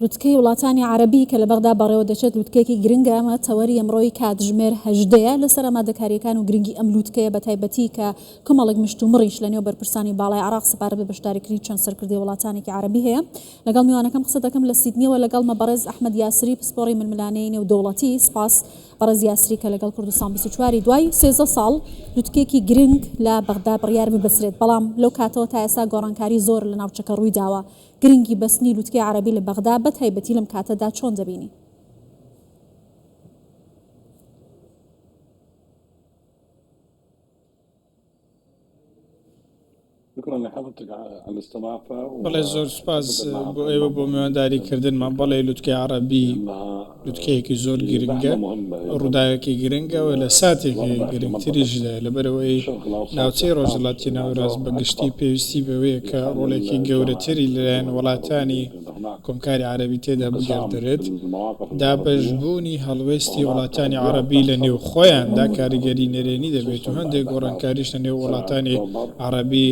لوتکەی وڵاتانی عربی کە لە بەغدا بەڕێوە دەچێت لوتکەیەکی گرنگە ئەمە تەوەری ئەمڕۆی کاتژمێر 18 لەسەر ئامادەکاریەکان و گرنگی ئەم لوتکەیە بە تایبەتی کە کۆمەڵێک مشت و مڕیش لە نێو بەرپرسانی باڵای عراق سپارە بە بەشداریکردنی چەند سەرکردەی وڵاتانێکی عربی هەیە. لەگەڵ میوانەکەم قسە دەکەم لە سیدنیەوە لەگەڵ مەبەرز ئەحمەد یاسری پسپۆڕی ململانەی نێودەوڵەتی. سپاس بەڕێز یاسری کە لەگەڵ کوردستان 24 دوای 13 ساڵ لوتکەیەکی گرنگ لە بەغدا بڕیار ببەسرێت، بەڵام لەو کاتەوە تا ئێستا گۆڕانکاری زۆر لە ناوچەکە ڕووی داوە. گرنگی بەستنی لوتکەی عربی لە بەغدا بە تایبەتی لەم کاتەدا چۆن دەبینی؟ بەڵێ زۆر سپاس بۆ ئێوە بۆ میوانداریکردنمان. بەڵێ لوتکەی عربی لوتکەیەکی زۆر گرنگە، ڕووداوێکی گرنگەوە لە ساتێکی گرنگتریشدا، لەبەرەوەی ناوچەی ڕۆژهەڵاتی ناوەڕاست بەگشتی پێویستی بەوەیە کە ڕۆڵێکی گەورەتری لەلایەن وڵاتانی کۆمکاری عربی تێدا بگەردرێت. دابەشبوونی هەڵوێستی وڵاتانی عربی لە نێو خۆیاندا کاریگەری نەرێنی دەبێت و هەندێک گۆڕانکاریش لە نێو وڵاتانی عربی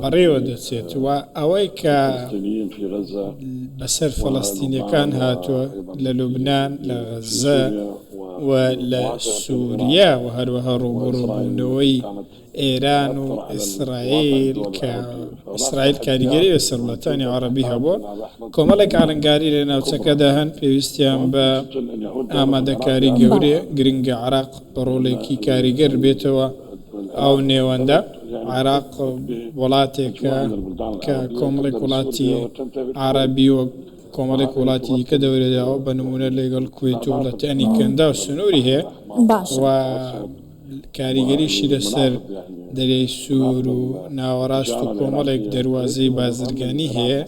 بەڕێوە دەچێت. و ئەوەی کە بەسەر فەڵەستینیەکان هاتووە لە لوبنان، لە غەزە و لە سووریا و هەروەها ڕووبڕووبوونەوەی ئێران و ئیسرائیل کە ئیسرائیل کاریگەری لەسەر وڵاتانی عربی هەبووە، کۆمەڵێک ئاڵنگاری لە ناوچەکەدا هەن پێویستیان بە ئامادەکاری گەورەیە. گرنگە عراق بە ڕۆڵێکی کاریگەر بێتەوە ئەو نێوەندە. عراق وڵاتێکە کە کۆمەڵێک وڵاتی عربی و کۆمەڵێک وڵاتی دیکە دەورێداوە، بە نمونە لەگەڵ کوێت و وڵاتانی کەندا و سنووری هەیە و کاریگەریشی لەسەر دەریای سوور و ناوەڕاست و کۆمەڵێک دەواازەی بازرگانی هەیە.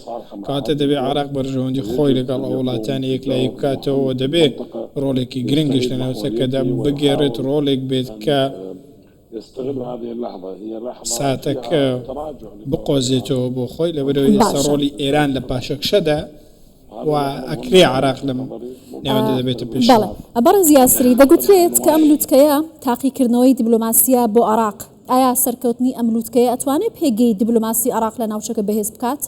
کاتە دەبێت عراق بەرژەوەندی خۆی لەگەڵ ئەو وڵاتانی یەکلایی بکاتەوە، دەبێت ڕۆڵێکی گرنگش لە ناوچەکەدا بگێڕێت، ڕۆڵێک بێت کە ساتەکە بقۆزێتەوە بۆ خۆی. لەبەرەوەی ئێستا ڕۆڵی ئێران لە پاشەکشەدا و ئەکرێ عراق لەم نێوەندە دەبێتە پێش. بەڕێز یاسری دەگوترێت کە ئەم لوتکەیە تاقیکردنەوەی دیبلۆماسیە بۆ عراق. ئایا سەرکەوتنی ئەم لوتکەیە ئەتوانێت پێگەی دیبلۆماسی عراق لە ناوچەکە بەهێز بکات؟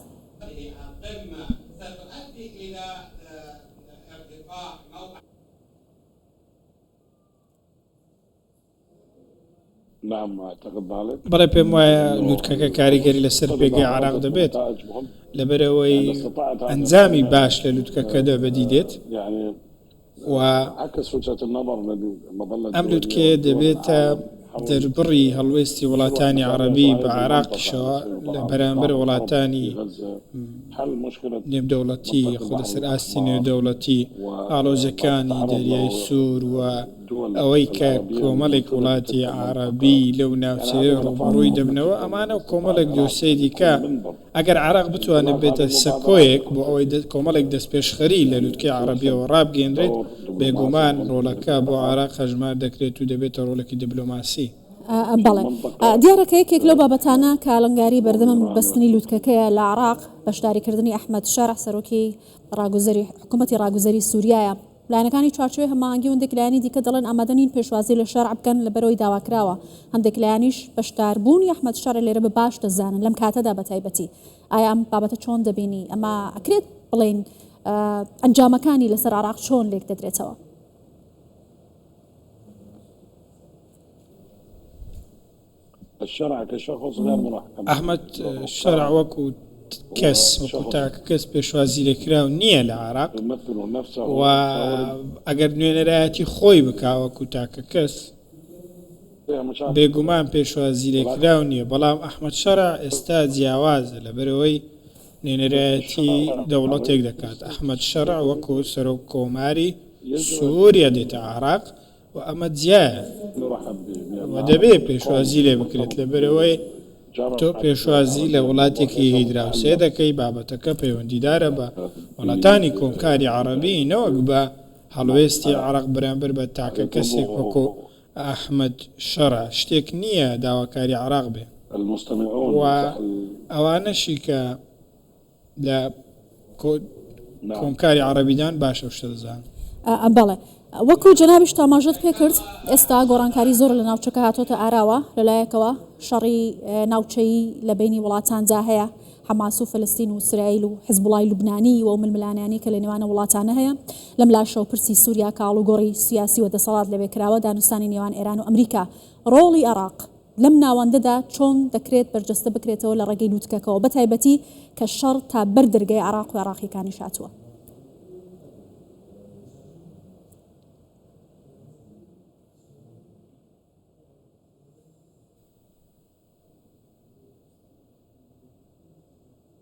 بەڵێ پێم وایە لوتکەکە کاریگەری لەسەر پێگەی عراق دەبێت، لەبەرەوەی ئەنجامی باش لە لوتکەکەدا بەدیدێت و ئەم لوتکەیە دەبێتە دەربڕی هەڵوێستی وڵاتانی عربی بە عراقیشەوە لە بەرامبەر وڵاتانی نێودەوڵەتی خودەسەر ئاستی نێودەوڵەتی ئاڵۆزەکانی دەریای سوور و ئەوەی کە کۆمەڵێک وڵاتی عربی لەو ناوچەیە ڕوبڕووی دەبنەوە. ئەمانە کۆمەڵێک دۆسەی دیکە ئەگەر عراق بتوانێت بێتە سەکۆیەک بۆ ئەوەی کۆمەڵێک دەستپێشخەری لە لوتکەی عربیەوە ڕابگەێنرێت، بێگومان ڕۆڵەکە بۆ عراق هەژمار دەکرێت و دەبێتە ڕۆڵێکی دیبلۆماسی. بەڵێ دیارەکە یەکێک لەو بابەتانە کە ئاڵنگاری بەردەمە بەستنی لوتکەکەیە لە عراق بەشداریکردنی ئەحمەد شەرع سەرۆکی حکوومەتی ڕاگوزەری سووریایە. لایەنەکانی چوارچێوەی هەماهەنگی و هەندێک لایەنی دیکە دەڵێن ئامادەنین پێشوازی لە شەرع بکەن لەبەرەوەی داواکراوە. هەندێک لایەنیش بەشداربوونی ئەحمەد شەرع لێرە بە باش دەزانن لەم کاتەدا بە تایبەتی. ئایا ئەم بابەتە چۆن دەبینی؟ ئەمە ئەکرێت بڵێن ئەنجامەکانی لەسەر عراق چۆن لێک دەدرێتەوە؟ ئەحمەد شەرع وەکو کەس وەکو تاکە کەس پێشوازی لێکراو نییە لە عراق و ئەگەر نوێنەرایەتی خۆی بکاوەکو تاکە کەس بێگومان پێشوازی لێکراو نییە. بەڵام ئەحمەد شەرع ئێستا جیاوازە لەبەرەوەی نوێنەرایەتی دەوڵەتێک دەکات. ئەحمەد شەرع وەکو سەرۆک کۆماری سووریا دێتە عراق و ئەمە جیایە و دەبێت پێشوازی لێ بکرێت، لەبەرەوەی تۆ پێشوازی لە وڵاتێکی هیدراوسێ دەکەی، بابەتەکە پەیوەندیدارە بە وڵاتانی کۆمکاری عربی نەوەک بە هەڵوێستی عراق بەرامبەر بە تاکە کەسێک وەکو ئەحمەد شەرع. شتێک نییە داواکاری عراق بێ و ئەوانەشی کە لە کۆمکاری عربیدان باشە شتە دەزان. بەڵێ وەکو جەنابیش تاماژەت پێ کرد، ئێستا گۆڕانکاری زۆر لە ناوچەکە هاتۆتە ئاراوە، لەلایەکەوە شەڕی ناوچەیی لە بینی وڵاتاندا هەیە، حماس وفلسطين وإسرائيل وحزب الله اللبناني وأم الملانياني كلنيوان ولاتانه هي لم لا شو برسي سوريا كالو غوري سياسي ودسالات لبكراوة دانستاني نيوان إيران وأمريكا رولي عراق لم ناوەندەدا چۆن دەکرێت بەرجەستە بکرێتەوە لە ڕێگەی لووتکەکەەوە بەتایبەتی کە شەڕ تا بەردەرگای عراق و عراقیەکانی شاتووە.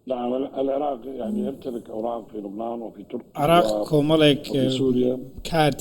نعم العراق يعني يمتلك أوراق في لبنان وفي تركيا عراق كومەڵێک وفي سوريا کارت